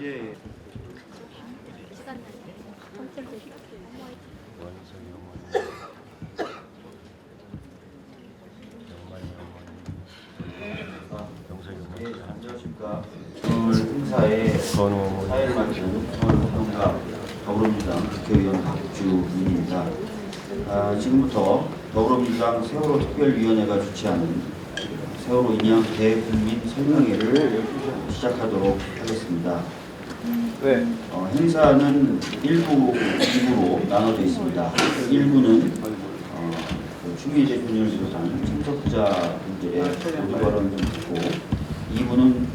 예. 예, 안녕하십니까. 오늘 행사에 사회를 맡은 서울평가 더불어민주당 국회의원 박주민입니다. 지금부터 더불어민주당 세월호 특별위원회가 주최하는 세월호 인양 대국민 설명회를 시작하도록 하겠습니다. 네. 행사는 1부, 2부로 나눠져 있습니다. 1부는 추미애 대표님을 비롯한 참석자분들의 모두 발언을 좀 듣고 2부는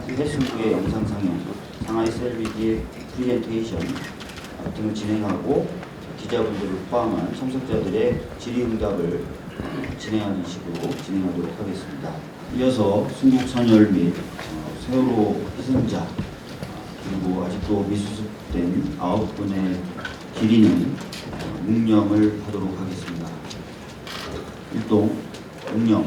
페이스북의 영상 상영, 상하이 셀비디의 프리젠테이션 등을 진행하고 기자분들을 포함한 참석자들의 질의응답을 진행하는 식으로 진행하도록 하겠습니다. 이어서 순국선열 및 세월호 희생자 그리고 아직도 미수습된 9분의 기리는 묵념을 하도록 하겠습니다. 일동 묵념.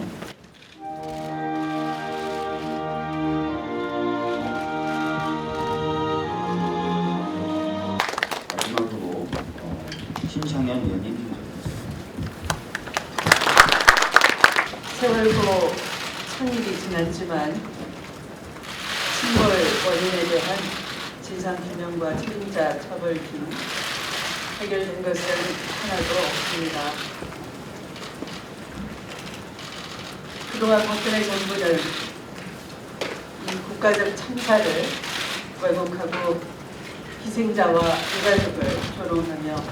마지막으로 신창현 의원님. 세월호 1000일이 지났지만 침몰 원인에 대한 진상규명과 책임자 처벌 등 해결된 것은 하나도 없습니다. 그동안 박근혜 정부는 이 국가적 참사를 왜곡하고 희생자와 유가족을 조롱하며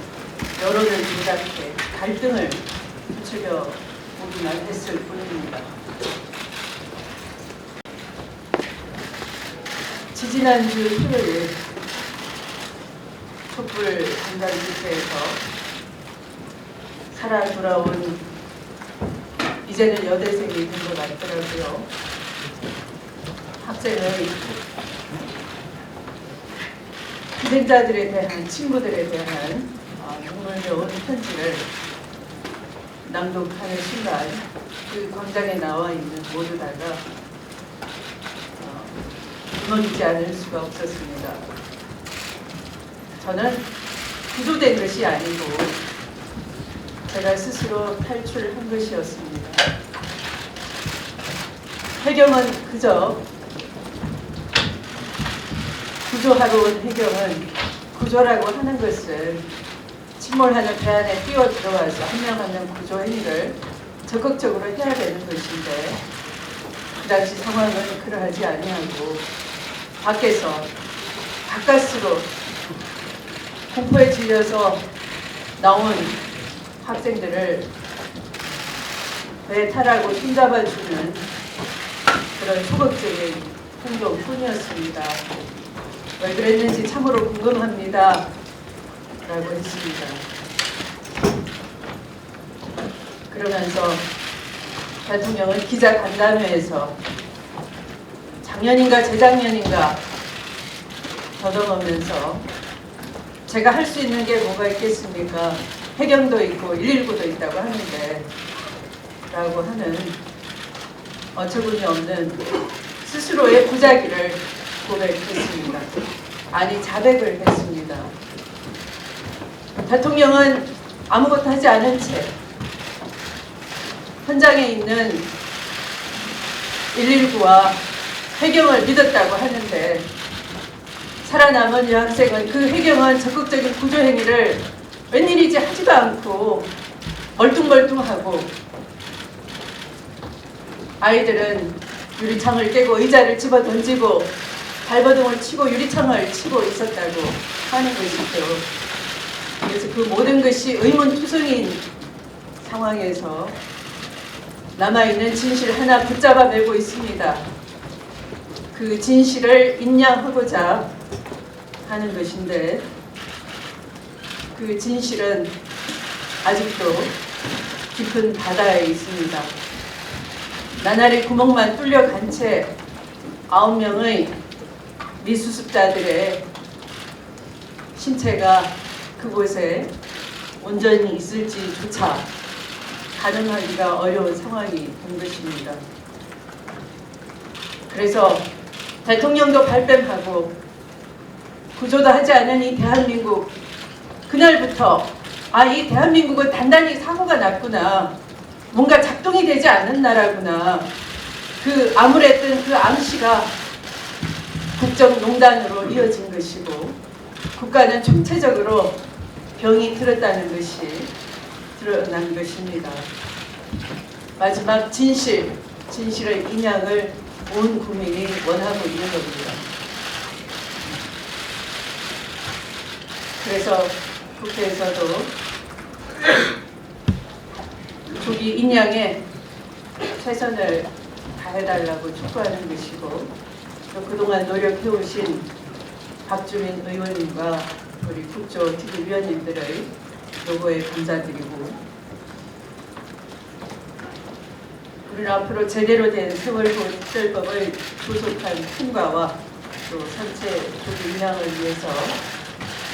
여론을 조작해 갈등을 부추겨 보기만 했을 뿐입니다. 지지난주 토요일 촛불 강단 집회에서 살아 돌아온 이제는 여대생이 된 것 같더라고요. 학생의 희생자들에 대한 친구들에 대한 눈물겨운 편지를 낭독하는 순간 그 광장에 나와 있는 모두 다가 무너지지 않을 수가 없었습니다. 저는 구조된 것이 아니고 제가 스스로 탈출한 것이었습니다. 해경은 그저 구조하러 온 해경은 구조라고 하는 것은 침몰하는 배 안에 뛰어 들어와서 한 명 한 명 구조 행위를 적극적으로 해야 되는 것인데 그 당시 상황은 그러하지 아니하고 밖에서 가까스로 공포에 질려서 나온 학생들을 배에 타라고 손잡아주는 그런 소극적인 행동뿐이었습니다. 왜 그랬는지 참으로 궁금합니다. 라고 했습니다. 그러면서 대통령은 기자 간담회에서 작년인가 재작년인가 더듬으면서 제가 할 수 있는 게 뭐가 있겠습니까? 해경도 있고 119도 있다고 하는데 라고 하는 어처구니 없는 스스로의 부자기를 고백했습니다. 아니 자백을 했습니다. 대통령은 아무것도 하지 않은 채 현장에 있는 119와 해경을 믿었다고 하는데 살아남은 여학생은 그 해경은 적극적인 구조 행위를 웬일인지 하지도 않고 멀뚱멀뚱하고 아이들은 유리창을 깨고 의자를 집어 던지고 발버둥을 치고 유리창을 치고 있었다고 하는 것이죠. 그래서 그 모든 것이 의문투성인 상황에서 남아있는 진실 하나 붙잡아 매고 있습니다. 그 진실을 인양하고자 하는 것인데 그 진실은 아직도 깊은 바다에 있습니다. 나날이 구멍만 뚫려간 채 9명의 미수습자들의 신체가 그곳에 온전히 있을지조차 가늠하기가 어려운 상황이 된 것입니다. 그래서 대통령도 발뺌하고 구조도 하지 않은 이 대한민국, 그날부터 이 대한민국은 단단히 사고가 났구나, 뭔가 작동이 되지 않는 나라구나, 그 암울했던 그 암시가 국정농단으로 이어진 것이고, 국가는 총체적으로 병이 들었다는 것이 드러난 것입니다. 마지막 진실의 인양을 온 국민이 원하고 있는 겁니다. 그래서 국회에서도 조기 인양에 최선을 다해달라고 촉구하는 것이고, 또 그동안 노력해오신 박주민 의원님과 우리 국조 TV위원님들의 노고에 감사드리고, 우리는 앞으로 제대로 된 세월호 특별법을 조속한 통과와 또 선체 조기 인양을 위해서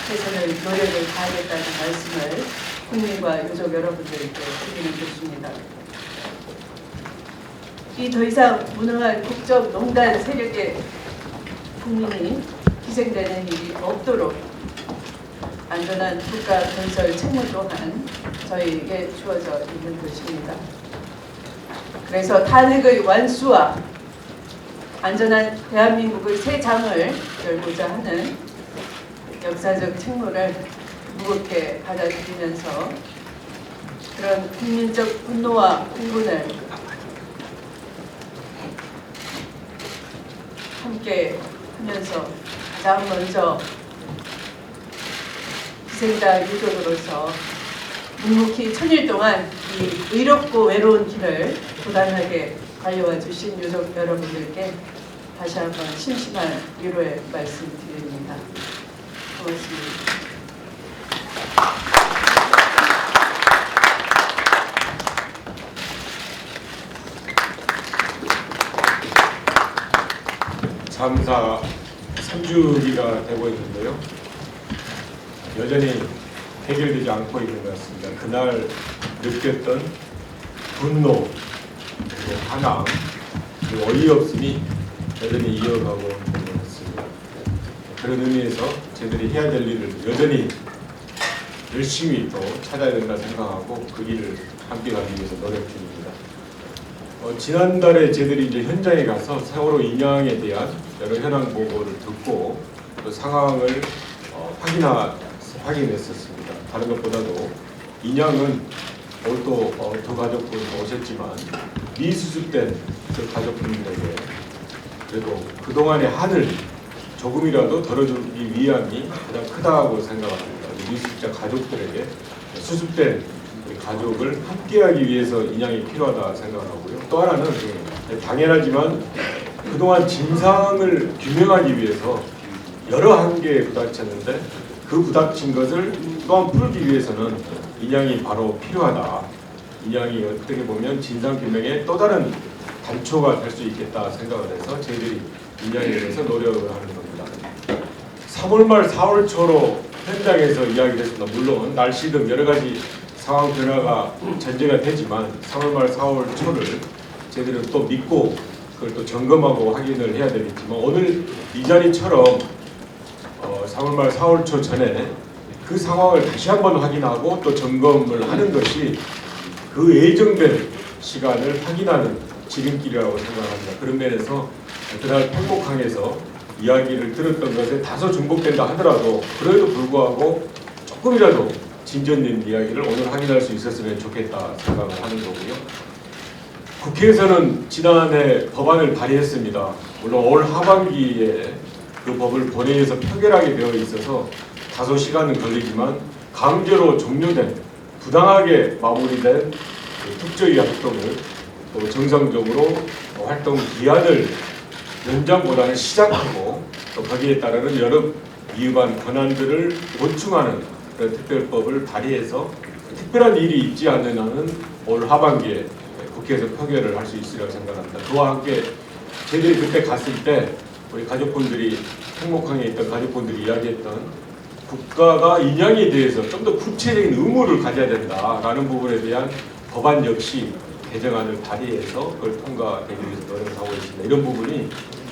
최선의 노력을 다하겠다는 말씀을 국민과 유족 여러분들께 드리는 것입니다. 이 더 이상 무능한 국정농단 세력의 국민이 희생되는 일이 없도록 안전한 국가 건설 책무 또한 저희에게 주어져 있는 것입니다. 그래서 탄핵의 완수와 안전한 대한민국의 새 장을 열고자 하는 역사적 책무를 무겁게 받아들이면서 그런 국민적 분노와 공분을 함께 하면서 가장 먼저 희생자 유족으로서 묵묵히 천일 동안 이 의롭고 외로운 길을 고단하게 달려와 주신 유족 여러분들께 다시 한번 심심한 위로의 말씀 드립니다. 고맙습니다. 참사 3주기가 되고 있는데요. 여전히 해결되지 않고 있는 것 같습니다. 그날 느꼈던 분노, 그리고 화남, 그리고 어이없음이 여전히 이어가고 있는 것 같습니다. 그런 의미에서 저희들이 해야 될 일을 여전히 열심히 또 찾아야 된다 생각하고 그 길을 함께 가기 위해서 노력 중입니다. 지난달에 저희들이 이제 현장에 가서 세월호 인양에 대한 여러 현황 보고를 듣고 또 상황을 확인했었습니다. 다른 것보다도 인양은 오늘 두 가족분 오셨지만 미수습된 그 가족분들에게 그래도 그동안의 한을 조금이라도 덜어주기 위함이 가장 크다고 생각합니다. 미수습자 가족들에게 수습된 우리 가족을 함께하기 위해서 인양이 필요하다 생각하고요. 또 하나는 당연하지만 그동안 진상을 규명하기 위해서 여러 한계에 부닥쳤는데 그 부닥친 것을 또한 풀기 위해서는 인양이 바로 필요하다. 인양이 어떻게 보면 진상규명의 또 다른 단초가 될 수 있겠다 생각을 해서 저희들이 인양에 대해서 노력을 하는 겁니다. 3월 말 4월 초로 현장에서 이야기를 했습니다. 물론 날씨 등 여러 가지 상황 변화가 전제가 되지만 3월 말 4월 초를 저희들은 또 믿고 그걸 또 점검하고 확인을 해야 되겠지만 오늘 이 자리처럼 3월 말 4월 초 전에 그 상황을 다시 한번 확인하고 또 점검을 하는 것이 그 예정된 시간을 확인하는 지름길이라고 생각합니다. 그런 면에서 그날 팽목항에서 이야기를 들었던 것에 다소 중복된다 하더라도 그래도 불구하고 조금이라도 진전된 이야기를 오늘 확인할 수 있었으면 좋겠다 생각을 하는 거고요. 국회에서는 지난해 법안을 발의했습니다. 물론 올 하반기에 그 법을 본회의에서 표결하게 되어 있어서 다소 시간은 걸리지만 강제로 종료된 부당하게 마무리된 특조위 활동을 또 정상적으로 활동 기한을 연장보다는 시작하고 또 거기에 따르는 여러 위반 권한들을 보충하는 그런 특별법을 발의해서 특별한 일이 있지 않는 한은 올 하반기에 국회에서 표결을 할 수 있으리라고 생각합니다. 그와 함께 저희들이 그때 갔을 때 우리 가족분들이 행복항에 있던 가족분들이 이야기했던 국가가 인양에 대해서 좀 더 구체적인 의무를 가져야 된다라는 부분에 대한 법안 역시 개정안을 발의해서 그걸 통과되기 위해서 노력을 하고 있습니다. 이런 부분이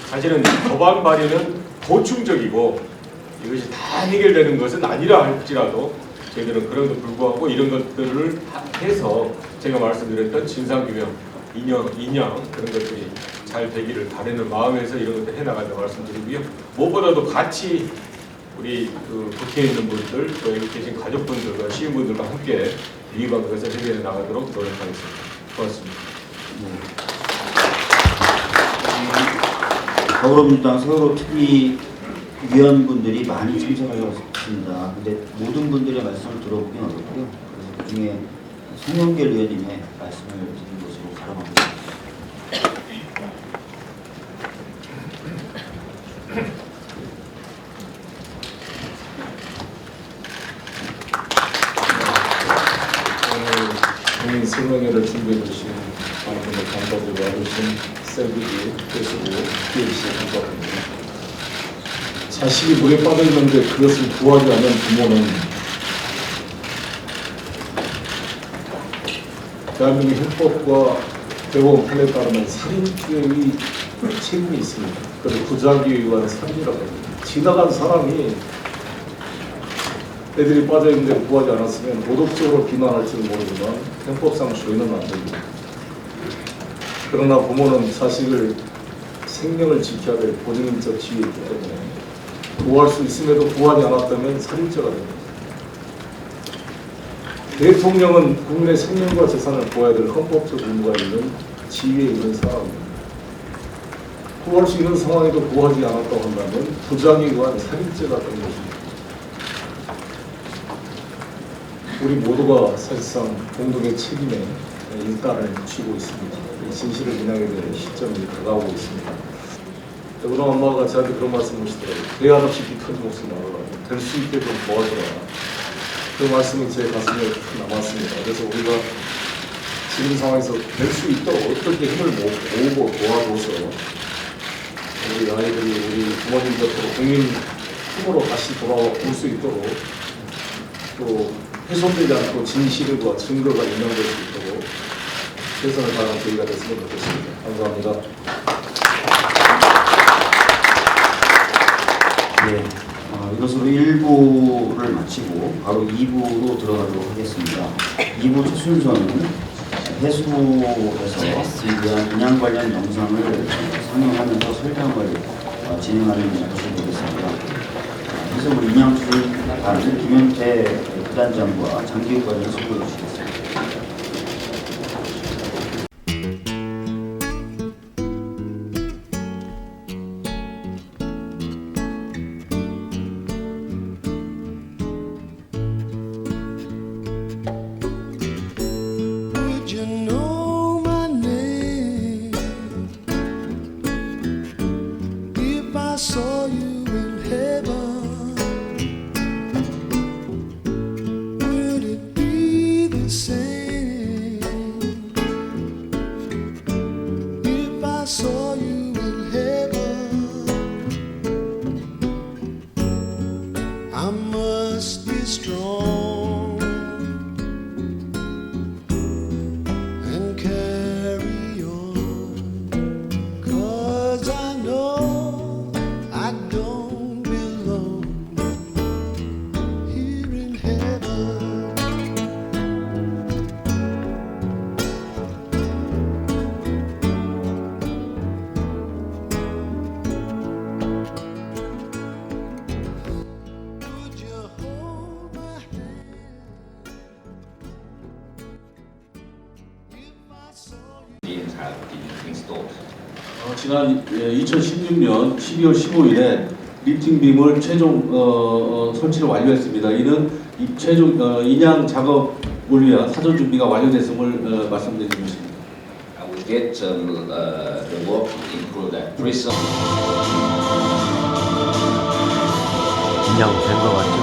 사실은 법안 발의는 보충적이고 이것이 다 해결되는 것은 아니라 할지라도 저희들은 그럼에도 불구하고 이런 것들을 해서 제가 말씀드렸던 진상규명, 인양 그런 것들이 잘 되기를 바라는 마음에서 이런 것들 해나간다고 말씀드리고요. 무엇보다도 같이 우리 그 국회에 있는 분들 또 여기 계신 가족분들과 시민분들과 함께 위반 것을 해결해 나가도록 노력하겠습니다. 고맙습니다. 더불어민주당 세월호 특위위원분들이 많이 참석하셨습니다. 근데 모든 분들의 말씀을 들어보긴 어렵고요. 그래서 그중에 송영길 의원님의 말씀을 드린 것으로 가름하겠습니다. 국민 설명회를 준비해 주신 많은 분들 감사드리고 와주신 셀비기, 페이스북, PLC 감사드립니다. 자식이 물에 빠져 있는데 그것을 구하지 않는 부모는 대한민국 헌법과 대법원 판례에 따르면 살인죄의 책임이 있습니다. 그래서 부작위에 의한 살인이라고 합니다. 지나간 사람이 애들이 빠져있는데 구하지 않았으면 도덕적으로 비난할지는 모르지만 헌법상 죄는 안 됩니다. 그러나 부모는 자식을 생명을 지켜야 될 본인적 지위이기 때문에 구할 수 있음에도 구하지 않았다면 살인죄가 됩니다. 대통령은 국민의 생명과 재산을 구해야 될 헌법적 의무가 있는 지위에 있는 사람입니다. 구할 수 있는 상황에도 구하지 않았다고 한다면 부작위에 의한 살인죄가 되는 것입니다. 우리 모두가 사실상 공동의 책임에 일단을 쥐고 있습니다. 진실을 인하게 될 시점이 다가오고 있습니다. 우리 엄마가 저한테 그런 말씀을 하시더라고요. 대안없이 비켜진 목숨 말아라. 될 수 있게 좀 도와줘라. 그 말씀이 제 가슴에 남았습니다. 그래서 우리가 지금 상황에서 될 수 있도록 어떻게 힘을 모으고 도와줘서 우리 아이들이 우리 부모님 곁으로 국민 힘으로 다시 돌아와 볼 수 있도록 또 훼손되지 않고 진실과 증거가 인정될 수 있도록 최선을 다하는 계기가 됐으면 좋겠습니다. 감사합니다. 네, 이것으로 1부를 마치고 바로 2부로 들어가도록 하겠습니다. 2부 첫 순서는 해수부에서 위한 인양 관련 영상을 상영하면서 설명을 진행하는 것이 되겠습니다. 해수부 인양 추진단을 김현태 부단장과 장기욱 관장이 소개해 주시겠습니다. saw you in heaven, would it be the same if I saw you in heaven? I must be strong and carry on, 'cause I know I don't belong here in heaven. Would you hold my hand if I saw you? 지난 2016년 12월 15일에 리프팅빔을 최종 설치를 완료했습니다. 이는 최종 인양 작업을 위한 사전 준비가 완료됐음을 말씀드리는 것입니다. We get the work into the prison. 인양된 거 맞죠?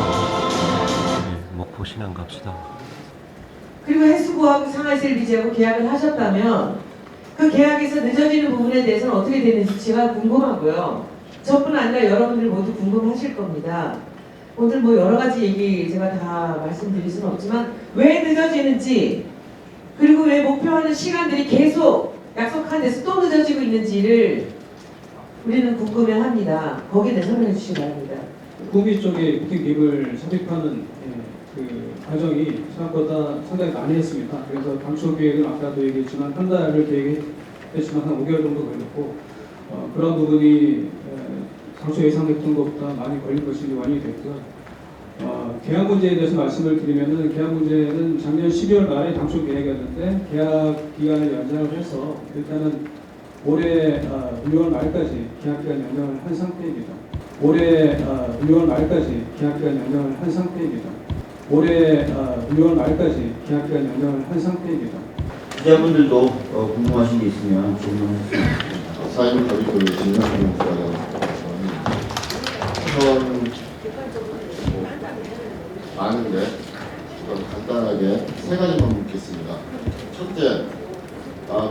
네, 목포 신안 갑시다. 그리고 해수부하고 상하이셀비지하고 계약을 하셨다면 그 계약에서 늦어지는 부분에 대해서는 어떻게 되는지가 궁금하고요. 저뿐 아니라 여러분들 모두 궁금하실 겁니다. 오늘 뭐 여러 가지 얘기 제가 다 말씀드릴 수는 없지만 왜 늦어지는지, 그리고 왜 목표하는 시간들이 계속 약속한 데서 또 늦어지고 있는지를 우리는 궁금해합니다. 거기에 대해 설명해 주시기 바랍니다. 구미 쪽에 리프팅 빔을 삽입하는 그 과정이 생각보다 상당히 많이 했습니다. 그래서 당초 계획은 아까도 얘기했지만 한 달을 계획했지만 한 5개월 정도 걸렸고 그런 부분이 당초 예상했던 것보다 많이 걸린 것이 완용이 됐고요. 계약 문제에 대해서 말씀을 드리면은 계약 문제는 작년 12월 말에 당초 계획이었는데 계약 기간을 연장을 해서 일단은 올해 6월 말까지 계약 기간 연장을 한 상태입니다. 올해 6월 말까지 계약 기간 연장을 한 상태입니다. 올해 6월 말까지 계약 기간 연장을 한 상태입니다. 기자분들도 궁금하신 게 있으면 질문하시면 사인 거리 질문하는 거예요. 우선 많은데 간단하게 세 가지만 묻겠습니다. 첫째,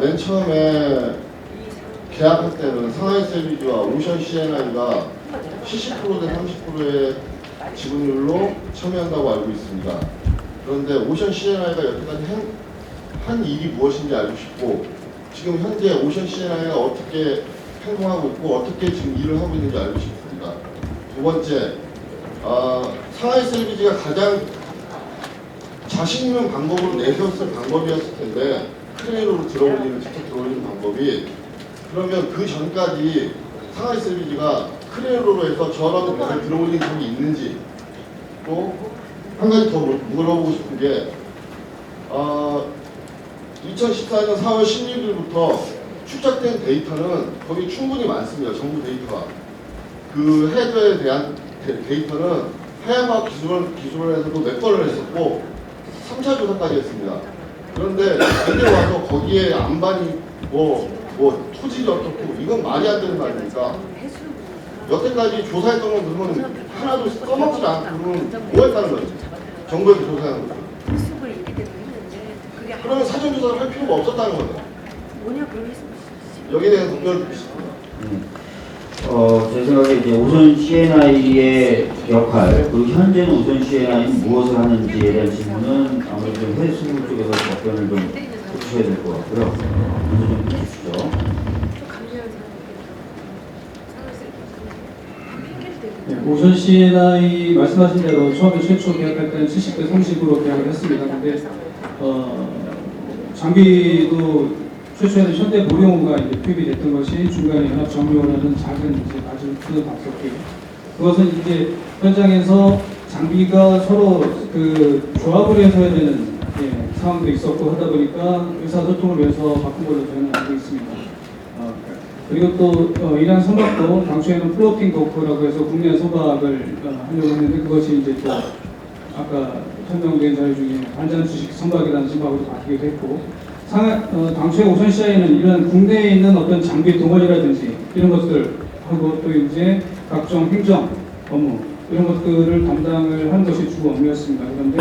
맨 처음에 계약할 때는 상하이셀비지와 오션 C&I가 70%대 30%의 지분율로 참여한다고 알고 있습니다. 그런데 오션 C&I가 여태까지 한 일이 무엇인지 알고 싶고 지금 현재 오션 C&I가 어떻게 행동하고 있고 어떻게 지금 일을 하고 있는지 알고 싶습니다. 두 번째, 상하이셀비지가 가장 자신 있는 방법으로 내세웠을 방법이었을 텐데 크레인으로 직접 들어올리는 방법이 그러면 그 전까지 상하이셀비지가 크레인으로 해서 저런 것을 들어올린 적이 있는지 또 한 가지 더 물어보고 싶은 게 2014년 4월 16일부터 축적된 데이터는 거기 충분히 많습니다. 정부 데이터가. 그 헤드에 대한 데이터는 해양과학 기술원에서도 몇 번을 했었고 3차 조사까지 했습니다. 그런데 이제 와서 거기에 안반이 토질이 어떻고 이건 말이 안 되는 거 아닙니까? 여태까지 조사했던 건 그러면 하나도 써먹지 않고 그러면 뭐 했다는 거죠? 정부에서 조사하는 거죠. 그러면 사전조사를 할 필요가 없었다는 거죠. 여기에 대한 답변을 드리겠습니다. 제 생각에 이제 오션 C&I의 역할 그리고 현재는 오션 C&I는 무엇을 하는지에 대한 질문은 아무래도 좀 해수부 쪽에서 답변을 좀 해주셔야 될 것 같고요. 먼저 좀 해주시죠. 오션 C&I 말씀하신 대로 처음에 최초 계약할 때는 70대 30으로 계약을 했습니다. 근데 장비도 최초에는 현대 보령우가 이제 투입이 됐던 것이 중간에 연합 정비원하는 작은 이제 아주 큰 바뀌었고요. 그것은 이제 현장에서 장비가 서로 그 조합을 해서 해야 되는 상황도 있었고 하다 보니까 의사소통을 위해서 바꾼 걸로 저는 알고 있습니다. 그리고 또 이란 선박도 당초에는 플로팅 도크라고 해서 국내 선박을 하려고 했는데 그것이 이제 또 아까 설명된 자료 중에 반전 주식 선박이라는 선박으로 바뀌기도 했고 당초에 오션 C&I는 이런 국내에 있는 어떤 장비 동원이라든지 이런 것들 하고 또 이제 각종 행정 업무 이런 것들을 담당을 하는 것이 주 업무였습니다. 그런데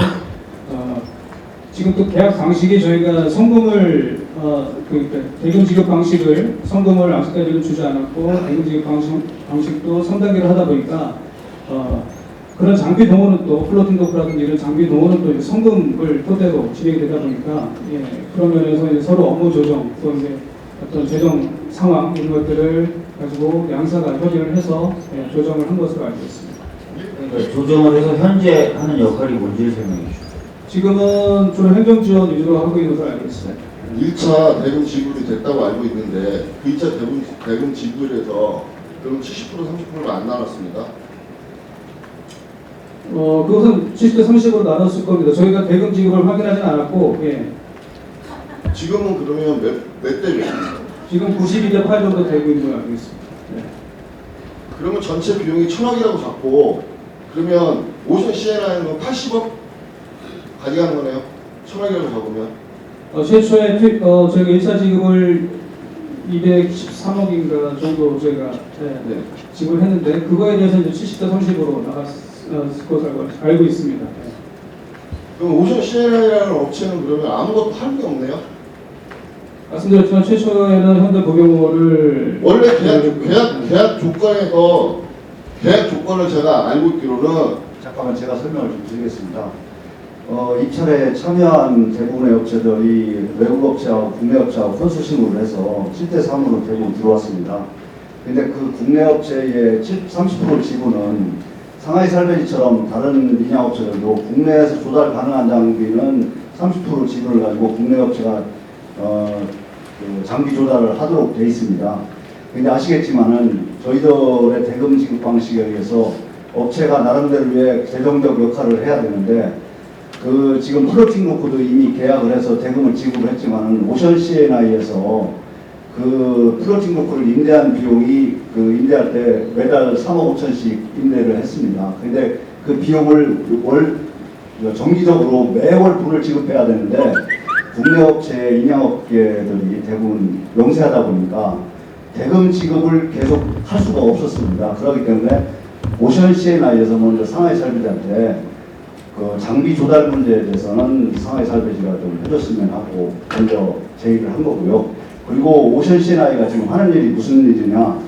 지금 또 계약 방식이 저희가 성금을 대금 지급 방식을 성금을 아직까지는 주지 않았고 대금 지급 방식도 3단계로 하다 보니까 그런 장비 동원은 또 플로팅 도크라든지 이런 장비 동원은 또 이제 성금을 토대로 진행이 되다 보니까 그런 면에서 이제 서로 업무 조정 또 이제 어떤 재정 상황 이런 것들을 가지고 양사가 협의를 해서 조정을 한 것으로 알고 있습니다. 조정을 해서 현재 하는 역할이 뭔지를 설명해 주시죠. 지금은 주로 행정 지원 위주로 하고 있는 것으로 알고 있습니다. 1차 대금 지급이 됐다고 알고 있는데 그 2차 대금 지급에서 그럼 70% 30%를 안 나눴습니다. 그것은 70대 30으로 나눴을 겁니다. 저희가 대금 지급을 확인하진 않았고, 지금은 그러면 몇 대 몇입니까? 지금 92대 8 정도 되고 있는 걸 알고 있습니다. 그러면 전체 비용이 1,000억이라고 잡고 그러면 오션 C&I는 80억 가져가는 거네요. 1,000억이라고 잡으면. 최초에 저희가 1차 지급을 213억인가 정도 저희가 지급했는데 그거에 대해서 이제 70대 30으로 나갔을 것으로 알고 있습니다. 그럼 오션 C&I라는 업체는 그러면 아무것도 하는 게 없네요? 말씀드렸지만 최초에는 현대보경호를 원래 계약 조건에서 계약 조건을 제가 알고 있기로는 잠깐만 제가 설명을 좀 드리겠습니다. 입찰에 참여한 대부분의 업체들이 외국 업체하고 국내 업체하고 컨소시엄을 해서 7대 3으로 대부분 들어왔습니다. 근데 그 국내 업체의 30% 지분은 상하이 살베지처럼 다른 인양업체들도 국내에서 조달 가능한 장비는 30% 지분을 가지고 국내 업체가 그 장비 조달을 하도록 되어 있습니다. 근데 아시겠지만은 저희들의 대금 지급 방식에 의해서 업체가 나름대로 의 재정적 역할을 해야 되는데 그 지금 플로팅 놓고도 이미 계약을 해서 대금을 지급을 했지만은 오션 CNI에서 그 플로팅 놓고를 임대한 비용이 그 임대할 때 매달 3억 5천씩 임대를 했습니다. 근데 그 비용을 정기적으로 매월 돈을 지급해야 되는데 국내 업체 인양업계들이 대부분 영세하다 보니까 대금 지급을 계속 할 수가 없었습니다. 그렇기 때문에 오션 CNI에서 먼저 상하이 살베지한테 그 장비 조달 문제에 대해서는 상하이 살베지가 좀 해줬으면 하고 먼저 제의를 한 거고요. 그리고 오션 CNI가 지금 하는 일이 무슨 일이냐?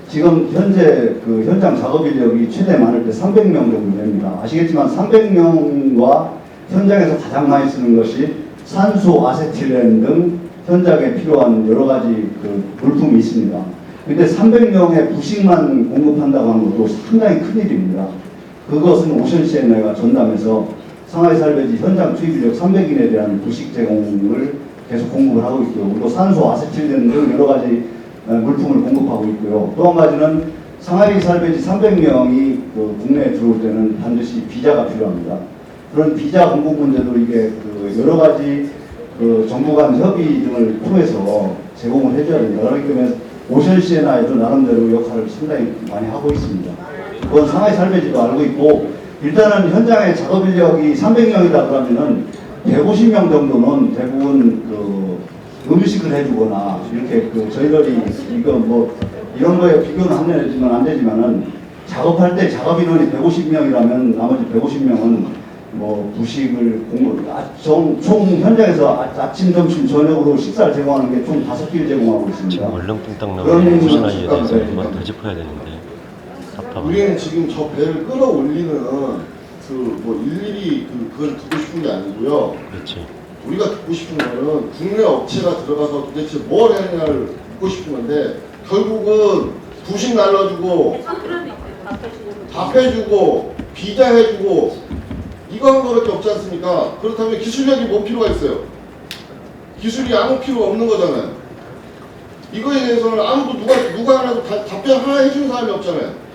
지금 현재 그 현장 작업 인력이 최대 많을 때 300명 정도 됩니다. 아시겠지만 300명과 현장에서 가장 많이 쓰는 것이 산소, 아세틸렌 등 현장에 필요한 여러 가지 그 물품이 있습니다. 근데 300명의 부식만 공급한다고 하는 것도 상당히 큰 일입니다. 그것은 오션 CNI가 전담해서 상하이 살베지 현장 투입 인력 300인에 대한 부식 제공을 계속 공급을 하고 있고요. 그리고 산소, 아세틸렌 등 여러 가지 물품을 공급하고 있고요. 또 한 가지는 상하이 살베지 300명이 그 국내에 들어올 때는 반드시 비자가 필요합니다. 그런 비자 공급 문제도 이게 그 여러 가지 그 정부 간 협의 등을 통해서 제공을 해줘야 됩니다. 그렇기 때문에 오션 CNI도 나름대로 역할을 상당히 많이 하고 있습니다. 그건 상하이 살베지도 알고 있고, 일단은 현장의 작업 인력이 300명이다 그러면은 150명 정도는 대부분 그 음식을 해주거나 이렇게 그 저희들이 이거 뭐 이런 거에 비교는 안 되지만은 작업할 때 작업 인원이 150명이라면 나머지 150명은 뭐 부식을 총 현장에서 아침, 점심, 저녁으로 식사를 제공하는 게 총 5끼를 제공하고 있습니다. 지금 얼렁뚱땅 나오는 오션아이에 대해서 한번 더 짚어야 되는데 답답하네. 우리는 지금 저 배를 끌어올리는 그 뭐 일일이 그걸 듣고 싶은 게 아니고요. 그렇지. 우리가 듣고 싶은 거는 국내 업체가 들어가서 도대체 뭘 했냐를 듣고 싶은 건데, 결국은 부식 날라주고 답해주고 비자 해주고 이거 한 거밖에 없지 않습니까? 그렇다면 기술력이 뭔 필요가 있어요? 기술이 아무 필요 없는 거잖아요. 이거에 대해서는 아무도 누가 하나도 답변 하나 해주는 사람이 없잖아요.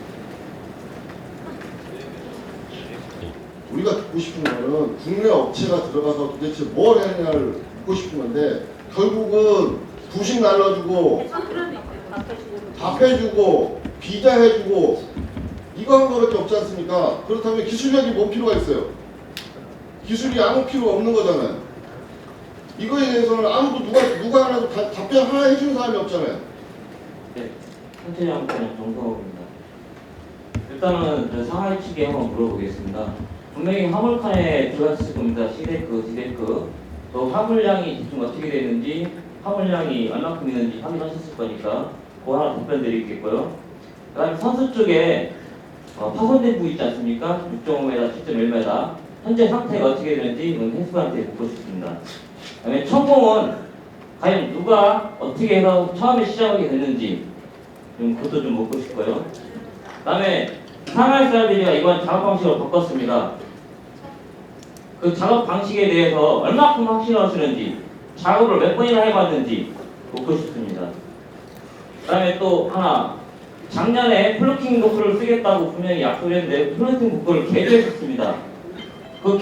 우리가 듣고 싶은 거는 국내 업체가 들어가서 도대체 뭘 했냐를 듣고 싶은 건데, 결국은 부식 날라주고 답해주고 비자 해주고 이거 한 거밖에 없지 않습니까? 그렇다면 기술력이 뭔 필요가 있어요? 기술이 아무 필요 없는 거잖아요. 이거에 대해서는 아무도 누가 하나도 답변 하나 해주는 사람이 없잖아요. 네, 현재장관님 정성호입니다. 일단은 저 상하이 측에 한번 물어보겠습니다. 분명히 화물칸에 들어갔을 겁니다. 시데크, 디데크. 또 화물량이 지금 어떻게 되는지, 화물량이 얼마큼 있는지 확인하셨을 거니까 그거 하나 답변 드리겠고요. 그 다음에 선수 쪽에 파손된 부위 있지 않습니까? 6.5m, 7.1m. 현재 상태가 어떻게 되는지 이건 해수한테 묻고 싶습니다. 그 다음에 천공은 과연 누가 어떻게 해서 처음에 시작하게 됐는지 그것도 좀 묻고 싶고요. 그 다음에 상하이 살베지가 이번 작업 방식으로 바꿨습니다. 그 작업 방식에 대해서 얼마큼 확신하시는지, 작업을 몇 번이나 해봤는지 묻고 싶습니다. 그 다음에 또 하나, 작년에 플로팅 도크를 쓰겠다고 분명히 약속을 했는데 플로팅 도크를 개조했습니다. 그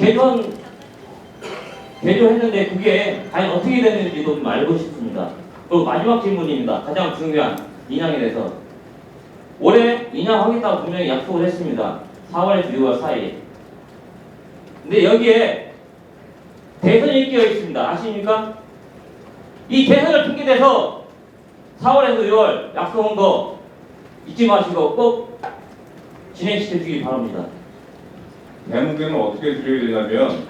개조했는데 그게 과연 어떻게 되는지도 좀 알고 싶습니다. 그리고 마지막 질문입니다. 가장 중요한 인양에 대해서. 올해 인양하겠다고 분명히 약속을 했습니다. 4월에서 6월 사이에. 근데 여기에 대선이 끼어 있습니다. 아십니까? 이 대선을 핑계대서 4월에서 6월 약속한 거 잊지 마시고 꼭 진행시켜 주기 바랍니다. 대문제는 어떻게 줄여야 되냐면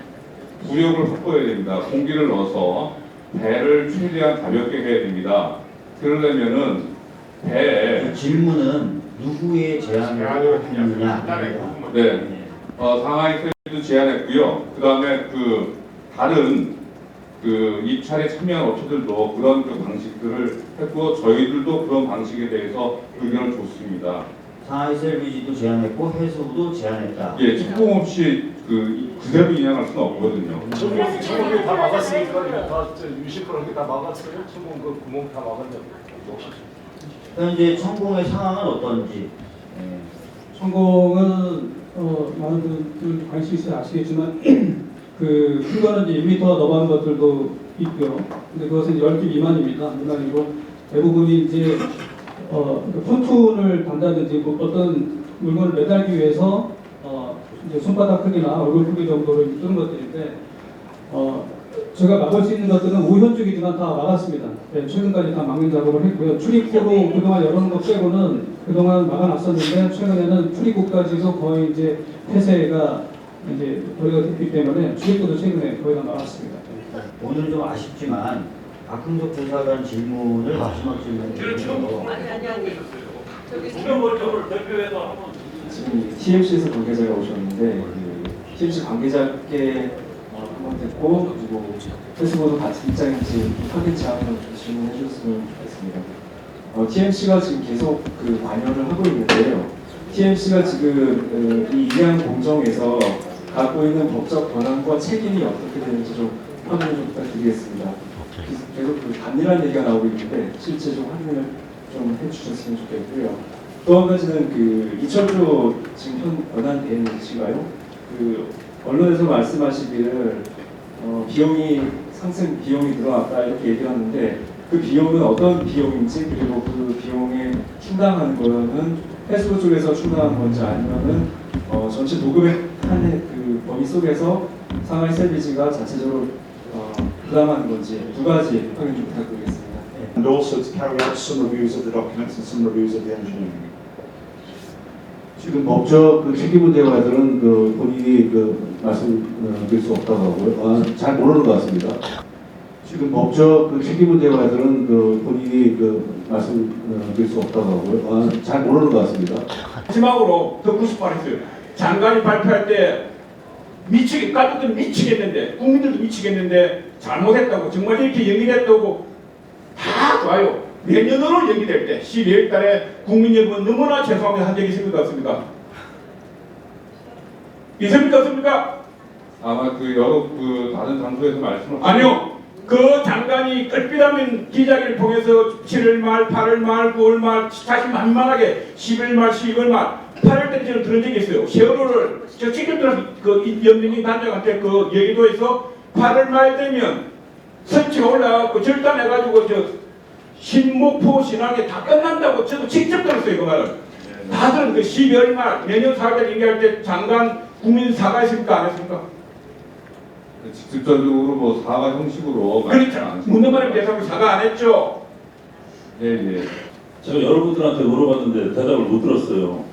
부력을 확보해야 됩니다. 공기를 넣어서 배를 최대한 가볍게 해야 됩니다. 그러려면은 배에 질문은 누구의 제안으로 했느냐? 네. 상하이 세비도 제안했고요. 그 다음에 그 다른 그 입찰에 참여한 업체들도 그런 그 방식들을 했고 저희들도 그런 방식에 대해서 의견을 줬습니다. 상하이셀비지도 제안했고 해수부도 제안했다. 예, 착공 없이 그대로 인양할 수는 없거든요. 천공이 다 막았으니까 이거 다 유식그런 게 다 막았어요. 천공 그 구멍 다 막았냐고. 현재 천공의 상황은 어떤지. 천공은 많은 분들 관심 있어 아시겠지만 그 큰 이제 1m 넘어간 것들도 있고요. 근데 그것은 10개 미만이고 대부분이 이제 그 폰툰을 단다든지 뭐 어떤 물건을 매달기 위해서 이제 손바닥 크기나 얼굴 크기 정도로 뜨는 것들인데 제가 막을 수 있는 것들은 우현 쪽이지만 다 막았습니다. 네, 최근까지 다 막는 작업을 했고요. 출입구로 그동안 열어놓은 것 빼고는 그동안 막아놨었는데 최근에는 출입구까지도 거의 이제 폐쇄가 이제 거의가 됐기 때문에 출입구도 최근에 거의 다 막았습니다. 오늘 좀 아쉽지만 박흥석 대사관 질문을 마지막 질문으로 지금 TMC에서 관계자가 오셨는데 TMC 관계자께 한번 듣고 그리고 페이스북도 같은 입장인지 확인 사항을 질문해 주셨으면 좋겠습니다. TMC가 지금 계속 그 관여를 하고 있는데요. TMC가 지금 이 인양 공정에서 갖고 있는 법적 권한과 책임이 어떻게 되는지 좀 확인을 좀 부탁드리겠습니다. 계속 그 단일한 얘기가 나오고 있는데 실제 좀 확인을 좀 해주셨으면 좋겠고요. 또 한 가지는 그 이철조 지금 현 연한 대행이신가요? 그 언론에서 말씀하시기를 비용이 상승 비용이 늘어났다 이렇게 얘기를 하는데 그 비용은 어떤 비용인지 그리고 그 비용에 충당하는 거는 해수부 쪽에서 충당한 건지 아니면은 전체 도급의 한의 그 범위 속에서 상하이셀비지가 자체적으로 부담하는 건지 두 가지 확인 좀 부탁드리겠습니다. And also to carry out some reviews of the documents and some reviews of the engineering. 지금 법적 그 책임 문제에 관해서는 그 본인이 그 말씀드릴 수 없다고 하고요. 잘 모르는 것 같습니다. 지금 법적 그 책임 문제에 관해서는 그 본인이 그 말씀드릴 수 없다고 하고요. 잘 모르는 것 같습니다. 마지막으로 듣고 싶어 했어요. 장관이 발표할 때 가족들은 미치겠는데 국민들도 미치겠는데 잘못했다고 정말 이렇게 연기됐다고 다 좋아요. 내년으로 연기될 때 12월 달에 국민 여러분 너무나 죄송하게 한 적이 있습니까 없습니까? 있습니까 없습니까? 아마 그 여러 그 다른 장소에서 말씀을 아니요. 그 장관이 끌빛하면 기자회견을 통해서 7월 말, 8월 말, 9월 말 다시 만만하게 10월 말, 12월 말 8월 때 저는 들은 적이 있어요. 세월호를 저 직접 들은 그 연민이 단장한테 그 얘기도에서 8월 말 되면 선치가 올라가고 절단해가지고 저 신목포 신항에 다 끝난다고 저도 직접 들었어요. 그 말을. 다들 그 12월 말 내년 4월 얘기할 때 장관 국민 사과했습니까 안 했습니까? 직접적으로 뭐 사과 형식으로 그렇죠. 묻는 말에 대해서 사과 안 했죠. 예. 제가 여러분들한테 물어봤는데 대답을 못 들었어요.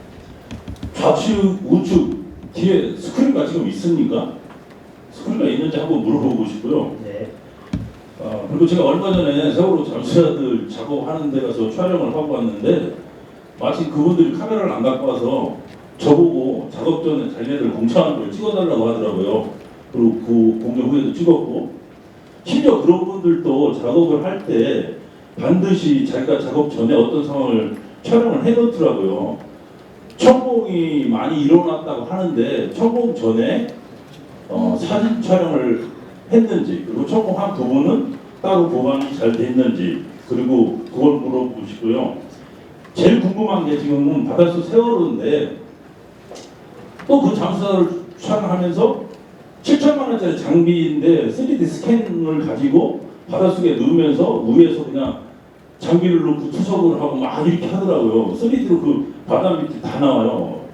좌측, 우측 뒤에 스크린가 지금 있습니까? 스크린가 있는지 한번 물어보고 싶고요. 네. 그리고 제가 얼마 전에 세월호 잠수사들 작업하는 데 가서 촬영을 하고 왔는데 마침 그분들이 카메라를 안 갖고 와서 저보고 작업 전에 자기네들 공차하는 걸 찍어달라고 하더라고요. 그리고 그 공개 후에도 찍었고 심지어 그런 분들도 작업을 할 때 반드시 자기가 작업 전에 어떤 상황을 촬영을 해놓더라고요. 천공이 많이 일어났다고 하는데 천공 전에 사진 촬영을 했는지 그리고 천공 한 부분은 따로 보관이 잘 됐는지 그리고 그걸 물어보고 싶고요. 제일 궁금한 게 지금은 바닷속 세월호인데 또 그 잠수사를 촬영하면서 7천만 원짜리 장비인데 3D 스캔을 가지고 바닷속에 넣으면서 위에서 그냥 장비를 놓고 투석을 하고 막 이렇게 하더라고요. 3D로 그 바다 밑에 다 나와요.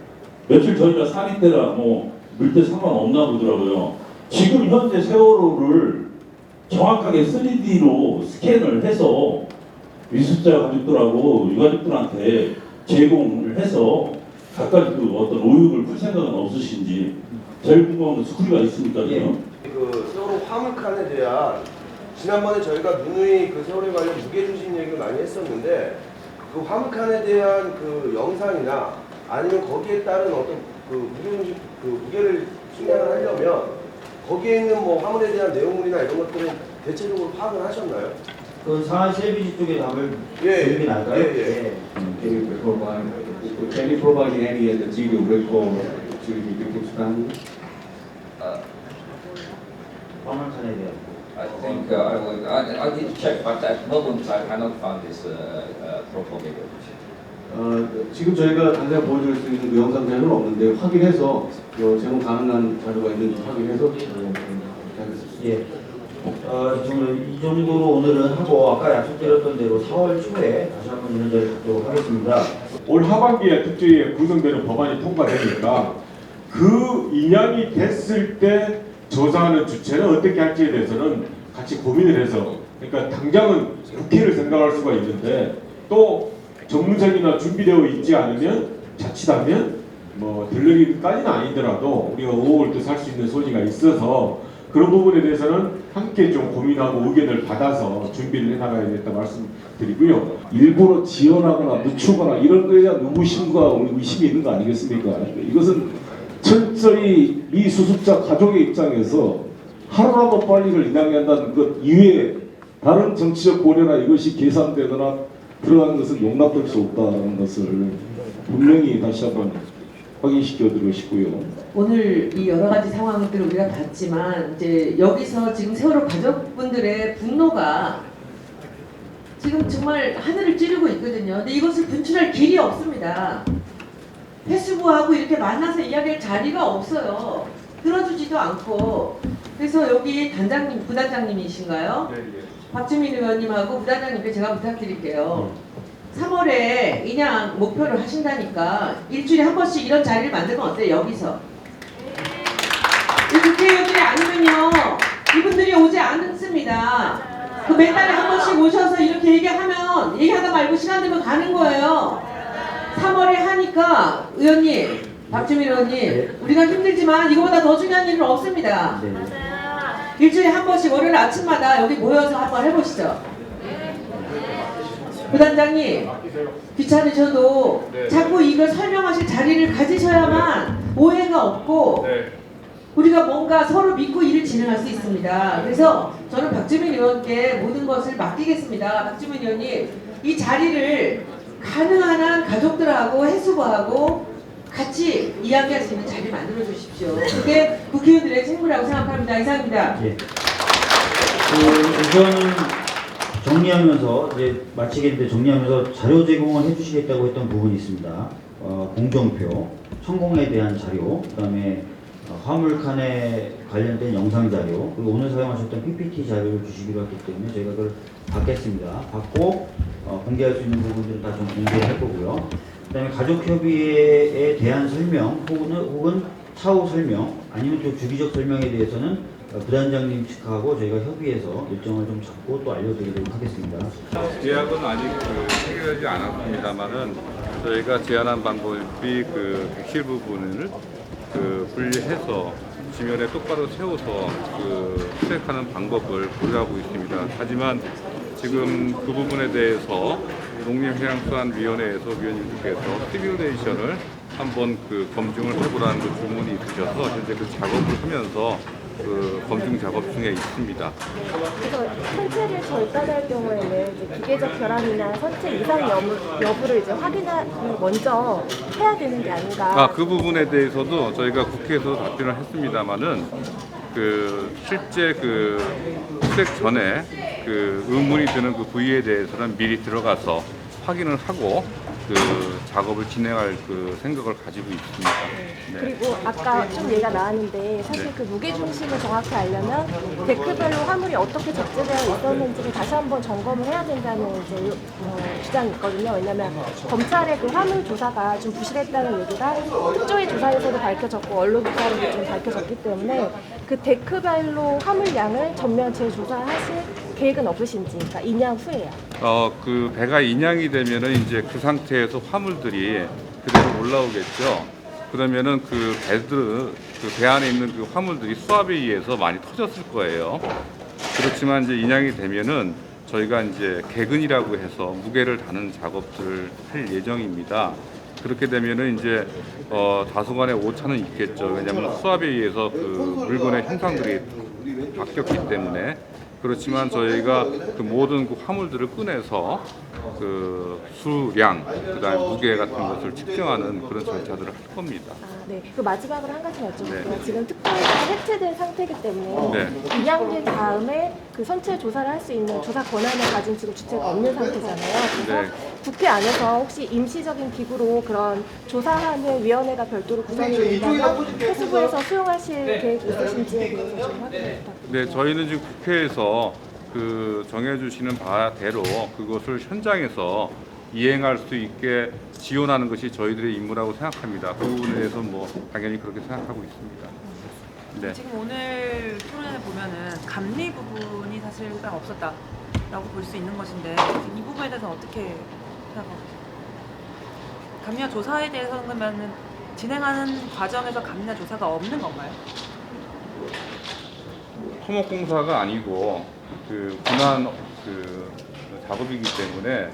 며칠 전이라 살이 때라 뭐 물때 상관없나 보더라고요. 지금 현재 세월호를 정확하게 3D로 스캔을 해서 미술자 가족들하고 유가족들한테 제공을 해서 각각 그 어떤 오육을 풀 생각은 없으신지 제일 궁금한 건 스크류가 있습니까? 그 세월호 화물칸에 대한 지난번에 저희가 누누이 그 세월호에 관련 무게중심 얘기를 많이 했었는데 그 화물칸에 대한 그 영상이나 아니면 거기에 따른 어떤 그 무게중심 그 무게를 측량을 하려면 거기에 있는 뭐 화물에 대한 내용물이나 이런 것들은 대체적으로 파악을 하셨나요? 그 상하이 셀비지 쪽에 답을 예, 드리긴 할까요? 예. Can you provide any other video record to the Pakistan? 화물칸에 대한. I think I did check, but at the moment I cannot find this proper video. 지금 저희가 당장 보여드릴 수 있는 그 영상 자료는 없는데 확인해서 제공 가능한 자료가 있는지 확인해서 하겠습니다. 예. 이 정도로 오늘은 하고 아까 약속드렸던 대로 4월 초에 다시 한번 이런 자리를 갖도록 하겠습니다. 올 하반기에 특조위에 구성되는 법안이 통과되니까 그 인양이 됐을 때 조사하는 주체는 어떻게 할지에 대해서는 같이 고민을 해서, 그러니까 당장은 국회를 생각할 수가 있는데 또 전문성이나 준비되어 있지 않으면 자칫하면 뭐 들르기까지는 아니더라도 우리가 의혹을 또 살 수 있는 소지가 있어서 그런 부분에 대해서는 함께 좀 고민하고 의견을 받아서 준비를 해나가야 겠다 말씀드리고요. 일부러 지원하거나 늦추거나 이런 거에 대한 의구심과 의심이 있는 거 아니겠습니까? 이것은 철저히 미 수습자 가족의 입장에서 하루라도 빨리 이걸 인양한다는 것 이외에 다른 정치적 고려나 이것이 계산되거나 들어간 것은 용납될 수 없다는 것을 분명히 다시 한번 확인시켜드리고 싶고요. 오늘 이 여러 가지 상황들을 우리가 봤지만 이제 여기서 지금 세월호 가족분들의 분노가 지금 정말 하늘을 찌르고 있거든요. 근데 이것을 분출할 길이 없습니다. 회수부하고 이렇게 만나서 이야기할 자리가 없어요. 들어주지도 않고. 그래서 여기 단장님, 부단장님이신가요? 네. 박주민 의원님하고 부단장님께 제가 부탁드릴게요. 3월에 인양 목표를 하신다니까 일주일에 한 번씩 이런 자리를 만들면 어때요? 여기서. 이 국회의원들이 아니면요. 이분들이 오지 않습니다. 그 몇 달에 한 번씩 오셔서 이렇게 얘기하면 얘기하다 말고 시간 되면 가는 거예요. 3월에 하니까 의원님, 박주민 의원님, 우리가 힘들지만 이거보다 더 중요한 일은 없습니다. 일주일에 한 번씩 월요일 아침마다 여기 모여서 한번 해보시죠. 부단장님, 귀찮으셔도 자꾸 이걸 설명하실 자리를 가지셔야만 오해가 없고 우리가 뭔가 서로 믿고 일을 진행할 수 있습니다. 그래서 저는 박주민 의원께 모든 것을 맡기겠습니다. 박주민 의원님, 이 자리를 가능한 한 가족들하고 해수부하고 같이 이야기할 수 있는 자리 만들어 주십시오. 그게 국회의원들의 책무라고 생각합니다. 이상입니다. 예. 우선은 정리하면서 이제 마치겠는데 정리하면서 자료 제공을 해주시겠다고 했던 부분이 있습니다. 공정표, 천공에 대한 자료, 그다음에 화물칸에 관련된 영상 자료, 그리고 오늘 사용하셨던 PPT 자료를 주시기로 했기 때문에 저희가 그걸 받겠습니다. 받고 공개할 수 있는 부분들은 다 좀 공개할 거고요. 그다음에 가족협의회에 대한 설명 혹은 차후 설명 아니면 또 주기적 설명에 대해서는 부단장님 측하고 저희가 협의해서 일정을 좀 잡고 또 알려드리도록 하겠습니다. 계약은 아직 체결하지 않았습니다만은 저희가 제안한 방법이 그 객실 부분을 분리해서 지면에 똑바로 세워서 수색하는 방법을 고려하고 있습니다. 하지만 지금 그 부분에 대해서 농림해양수산위원회에서 위원님께서 시뮬레이션을 한번 검증을 해보라는 주문이 있으셔서 현재 그 작업을 하면서 검증 작업 중에 있습니다. 그래서 선체를 절단할 경우에는 이제 기계적 결함이나 선체 이상 여부를 이제 확인하고 먼저 해야 되는 게 아닌가. 그 부분에 대해서도 저희가 국회에서 답변을 했습니다만은 실제 수색 전에 의문이 드는 그 부위에 대해서는 미리 들어가서 확인을 하고 작업을 진행할 생각을 가지고 있습니다. 네. 그리고 아까 좀 얘기가 나왔는데 사실 그 무게 중심을 정확히 알려면 데크별로 화물이 어떻게 적재되어 있었는지를 다시 한번 점검을 해야 된다는 이제 주장이 있거든요. 왜냐하면 검찰의 그 화물 조사가 좀 부실했다는 얘기가 특조위 조사에서도 밝혀졌고 언론 조사로도 좀 밝혀졌기 때문에 그 데크별로 화물량을 전면 재조사하실 계획은 없으신지, 그러니까 인양 후에요. 배가 인양이 되면은 이제 그 상태에서 화물들이 그대로 올라오겠죠. 그러면은 배 안에 있는 화물들이 수압에 의해서 많이 터졌을 거예요. 그렇지만 이제 인양이 되면은 저희가 이제 개근이라고 해서 무게를 다는 작업들을 할 예정입니다. 그렇게 되면은 이제 다소간의 오차는 있겠죠. 왜냐하면 수압에 의해서 물건의 형상들이 바뀌었기 때문에 그렇지만 저희가 그 모든 그 화물들을 꺼내서 그 수량, 그다음에 무게 같은 것을 측정하는 그런 절차들을 할 겁니다. 네. 그 마지막으로 한 가지 여쭤볼게요. 네. 지금 특별기가 해체된 상태이기 때문에 네. 입양된 다음에 그 선체 조사를 할 수 있는 조사 권한을 가진 지금 주체가 없는 상태잖아요. 그래서 네. 국회 안에서 혹시 임시적인 기구로 그런 조사하는 위원회가 별도로 구성이 된다면 해수부에서 수용하실 계획이 있으신지에 대해서 좀 확인 부탁드립니다. 네, 저희는 지금 국회에서 그 정해주시는 바대로 그것을 현장에서 이행할 수 있게 지원하는 것이 저희들의 임무라고 생각합니다. 그 부분에 대해서 뭐 당연히 그렇게 생각하고 있습니다. 네. 지금 오늘 토론회 보면은 감리 부분이 사실상 없었다라고 볼 수 있는 것인데 이 부분에 대해서 어떻게 생각하고 계세요? 감리와 조사에 대해서는 그러면은 진행하는 과정에서 감리와 조사가 없는 건가요? 토목공사가 아니고 그 군안 그 작업이기 때문에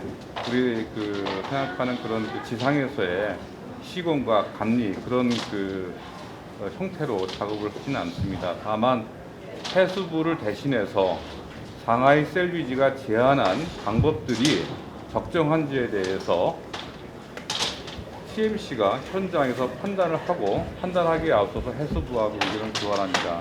우리 그 생각하는 그런 그 지상에서의 시공과 감리 그런 그 형태로 작업을 하지는 않습니다. 다만 해수부를 대신해서 상하이 셀비지가 제안한 방법들이 적정한지에 대해서 TMC가 현장에서 판단을 하고 판단하기에 앞서서 해수부하고 의견을 교환합니다.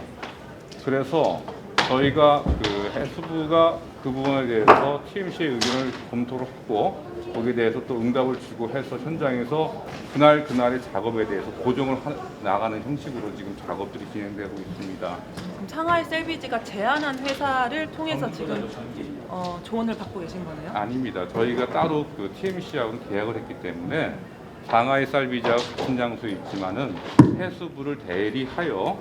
그래서 저희가 그 해수부가 그 부분에 대해서 TMC의 의견을 검토를 하고 거기에 대해서 또 응답을 주고 해서 현장에서 그날의 작업에 대해서 고정을 나가는 형식으로 지금 작업들이 진행되고 있습니다. 그럼 상하이 셀비지가 제안한 회사를 통해서 지금 조언을 받고 계신 거네요? 아닙니다. 저희가 따로 그 TMC하고는 계약을 했기 때문에 상하이 쌀비지하고 같은 장소에 있지만은 해수부를 대리하여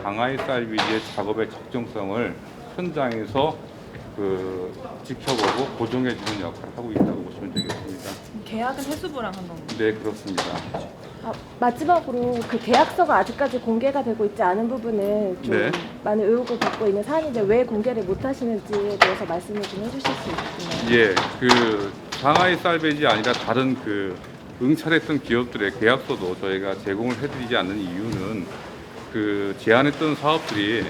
상하이 쌀비지의 작업의 적정성을 현장에서 그 지켜보고 고정해주는 역할을 하고 있다고 보시면 되겠습니다. 계약은 해수부랑 한 건가요? 네, 그렇습니다. 마지막으로 그 계약서가 아직까지 공개가 되고 있지 않은 부분은 좀 네. 많은 의혹을 받고 있는 사안인데 왜 공개를 못 하시는지에 대해서 말씀을 좀 해주실 수 있나요? 예, 그 상하이 쌀배지 아니라 다른 그 응찰했던 기업들의 계약서도 저희가 제공을 해드리지 않는 이유는 그 제안했던 사업들이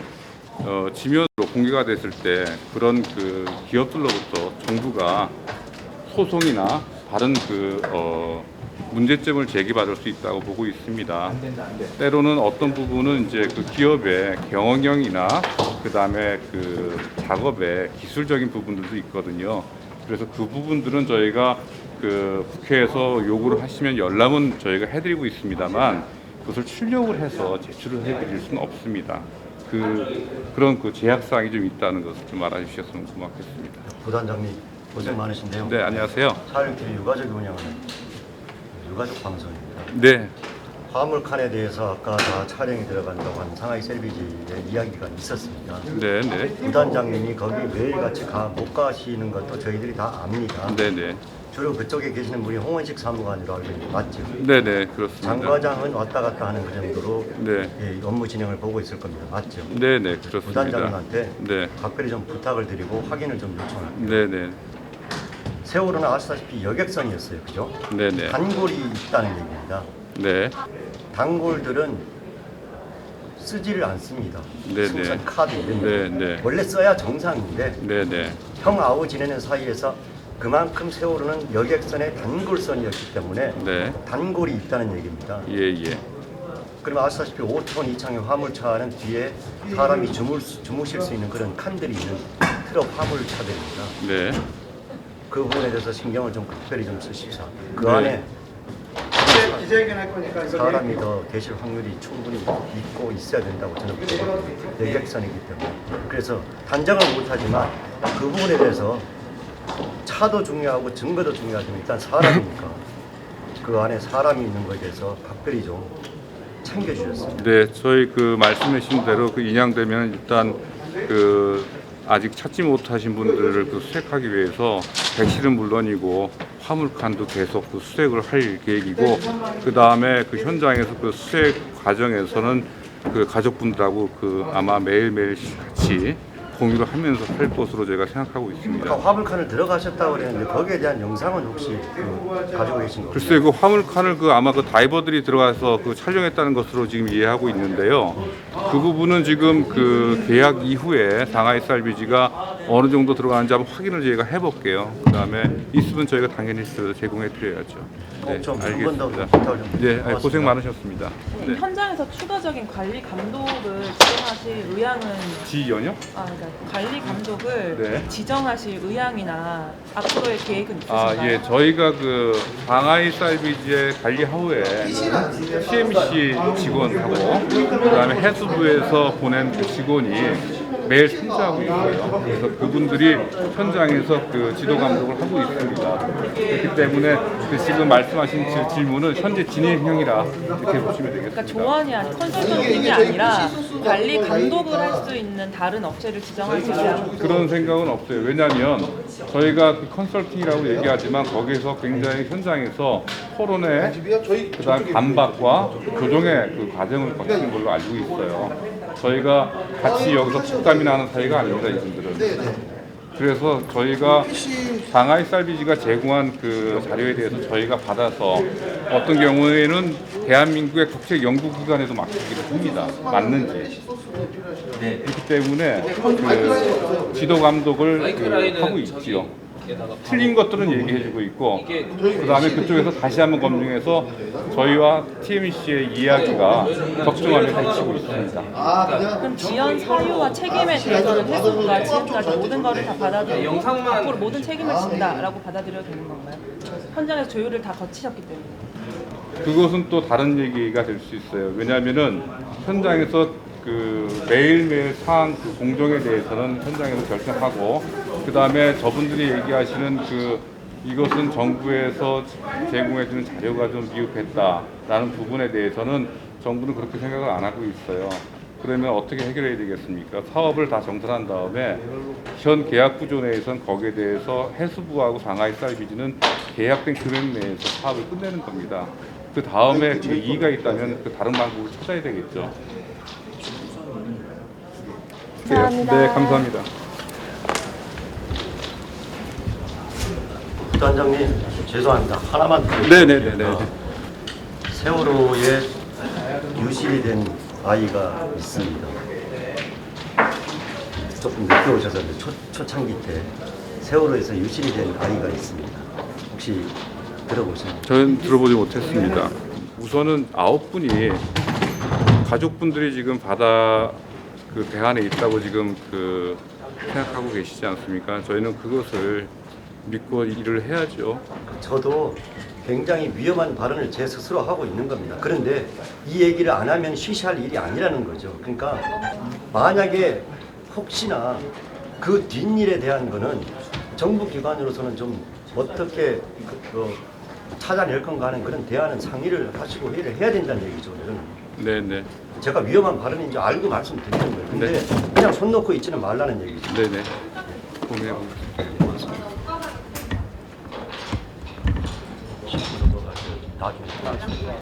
지면으로 공개가 됐을 때 그런 그 기업들로부터 정부가 소송이나 다른 그 문제점을 제기받을 수 있다고 보고 있습니다. 때로는 어떤 부분은 이제 그 기업의 경영이나 그 다음에 그 작업의 기술적인 부분들도 있거든요. 그래서 그 부분들은 저희가 그 국회에서 요구를 하시면 열람은 저희가 해드리고 있습니다만 그것을 출력을 해서 제출을 해드릴 수는 없습니다. 그런 그 제약사항이 좀 있다는 것을 좀 알아주셨으면 고맙겠습니다. 부단장님 고생 많으신데요. 네, 안녕하세요. 촬영팀이 유가족이 운영하는 유가족 방송입니다. 네. 화물칸에 대해서 아까 다 촬영이 들어간다고 하는 상하이 셀비지의 이야기가 있었습니다. 네, 네. 부단장님이 거기 매일같이 못 가시는 것도 저희들이 다 압니다. 네, 네. 주로 그쪽에 계시는 분이 홍원식 사무관으로 알고 있는데 맞죠? 네, 네, 그렇습니다. 장 과장은 왔다 갔다 하는 그 정도로 네. 예, 업무 진행을 보고 있을 겁니다. 맞죠? 네, 네, 그렇습니다. 부단장님한테 네. 각별히 좀 부탁을 드리고 확인을 좀 요청할게요. 네, 네. 세월호는 아시다시피 여객선이었어요, 그죠? 네, 네. 단골이 있다는 얘기입니다. 네. 단골들은 쓰지를 않습니다. 네, 승선 네. 카드 이런 거. 네, 네. 원래 써야 정상인데 네, 네. 형 아우 지내는 사이에서 그만큼 세월호는 여객선의 단골선이었기 때문에 네. 단골이 있다는 얘기입니다. 예, 예. 그러면 아시다시피 5톤 이상의 화물차는 뒤에 사람이 주무실 수 있는 그런 칸들이 있는 트럭 화물차들입니다. 네. 그 부분에 대해서 신경을 좀 각별히 좀 쓰십사. 그 네. 안에 기자회견 할 거니까 사람이 더 계실 확률이 충분히 있고 있어야 된다고 저는 보고 여객선이기 때문에 그래서 단정을 못하지만 그 부분에 대해서 차도 중요하고 증거도 중요하지만 일단 사람이니까 그 안에 사람이 있는 것에 대해서 각별히 좀 챙겨주셨습니다. 네, 저희 그 말씀하신 대로 그 인양되면 일단 그 아직 찾지 못하신 분들을 그 수색하기 위해서 백실은 물론이고 화물칸도 계속 그 수색을 할 계획이고 그 다음에 그 현장에서 그 수색 과정에서는 그 가족분들하고 그 아마 매일매일 같이 공유를 하면서 할 것으로 제가 생각하고 있습니다. 아까 화물칸을 들어가셨다고 그랬는데 거기에 대한 영상은 혹시 가지고 계신 건가요? 글쎄 그 화물칸을 아마 그 다이버들이 들어가서 그 촬영했다는 것으로 지금 이해하고 있는데요. 그 부분은 지금 그 계약 이후에 상하이 쌀비지가 어느 정도 들어가는지 한번 확인을 저희가 해볼게요. 그다음에 있으면 저희가 당연히 제공해 드려야죠. 네, 알겠습니다. 네, 고생 많으셨습니다. 네. 현장에서 추가적인 관리 감독을 지정하실 의향은 지연요? 그러니까 관리 감독을 네. 지정하실 의향이나 앞으로의 계획은 있으신가요? 예, 저희가 그 상하이 쌀비지의 관리 하우에 CMC 직원하고 그다음에 해수부에서 보낸 그 직원이 매일 참조하고 있어요. 그래서 그분들이 현장에서 그 지도 감독을 하고 있습니다. 그렇기 때문에 그 지금 말씀하신 질문은 현재 진행형이라 이렇게 보시면 되겠습니다. 그러니까 조언이 아니라 컨설팅이 아니라 관리 감독을 할 수 있는 다른 업체를 지정하시려고 그런 생각은 없어요. 왜냐하면 저희가 그 컨설팅이라고 얘기하지만 거기에서 굉장히 현장에서 토론회, 그다음 반박과 교정의 그 과정을 거치는 걸로 알고 있어요. 저희가 같이 여기서 툭담이나 하는 사이가 아닙니다, 이분들은. 그래서 저희가 상하이 쌀비지가 제공한 그 자료에 대해서 저희가 받아서 어떤 경우에는 대한민국의 국책 연구기관에도 맡기기도 합니다. 맞는지. 그렇기 때문에 그 지도 감독을 하고 있지요. 틀린 것들은 얘기해주고 있고 그 다음에 그쪽에서 다시 한번 검증해서 저희와 TMC의 이야기가 적중하게 해치고 있습니다. 그럼 지연 사유와 책임에 대해서는 해수부가 지금까지 모든 거를 다 받아들이고 앞으로 모든 책임을 진다라고 받아들여야 되는 건가요? 현장에서 조율을 다 거치셨기 때문에. 그것은 또 다른 얘기가 될 수 있어요. 왜냐하면은 현장에서 그 매일매일 상황 그 공정에 대해서는 현장에서 결정하고 그 다음에 저분들이 얘기하시는 그 이것은 정부에서 제공해주는 자료가 좀 미흡했다라는 부분에 대해서는 정부는 그렇게 생각을 안 하고 있어요. 그러면 어떻게 해결해야 되겠습니까? 사업을 다 정산한 다음에 현 계약 구조 내에서는 거기에 대해서 해수부하고 상하이 쌀비지는 계약된 금액 내에서 사업을 끝내는 겁니다. 그 다음에 그 이의가 있다면 그 다른 방법을 찾아야 되겠죠. 감사합니다. 네, 감사합니다. 부단장님 죄송합니다. 하나만 더. 네네네네. 세월호에 유실이 된 아이가 있습니다. 조금 늦게 오셔서 초창기 때 세월호에서 유실이 된 아이가 있습니다. 혹시 들어보셨나요? 저는 들어보지 못했습니다. 우선은 9분이 가족분들이 지금 바다 그 배 안에 있다고 지금 그 생각하고 계시지 않습니까? 저희는 그것을 믿고 일을 해야죠. 저도 굉장히 위험한 발언을 제 스스로 하고 있는 겁니다. 그런데 이 얘기를 안 하면 쉬쉬할 일이 아니라는 거죠. 그러니까 만약에 혹시나 그 뒷일에 대한 거는 정부 기관으로서는 좀 어떻게 찾아낼 건가 하는 그런 대안은 상의를 하시고 회의를 해야 된다는 얘기죠. 네네. 제가 위험한 발언인지 알고 말씀드리는 거예요. 근데 네. 그냥 손 놓고 있지는 말라는 얘기죠. 네네. 고맙습니다. 나중에